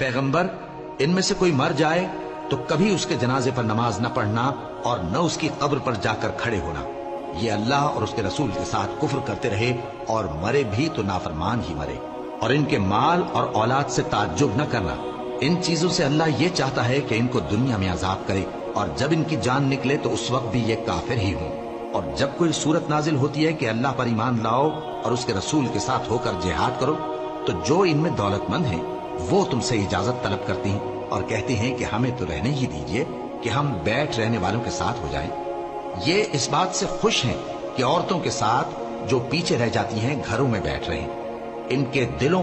पैगंबर, इनमें से कोई मर जाए तो कभी उसके जनाजे पर नमाज न पढ़ना और न उसकी कब्र पर जाकर खड़े होना। ये अल्लाह और उसके रसूल के साथ कुफ्र करते रहे और मरे भी तो नाफरमान ही मरे। और इनके माल और औलाद से ताज्जुब न करना। इन चीजों से अल्लाह ये चाहता है कि इनको दुनिया में अजाब करे और जब इनकी जान निकले तो उस वक्त भी ये काफिर ही हों। और जब कोई सूरत नाजिल होती है कि अल्लाह पर ईमान लाओ और उसके रसूल के साथ होकर जिहाद करो, तो जो इनमें दौलतमंद हैं वो तुमसे इजाजत तलब करती हैं और कहती हैं कि हमें तो रहने ही दीजिए कि हम बैठ रहने वालों के साथ हो जाएं। ये इस बात से खुश हैं कि औरतों के साथ जो पीछे रह जाती हैं घरों में बैठ रहे हैं। इनके दिलों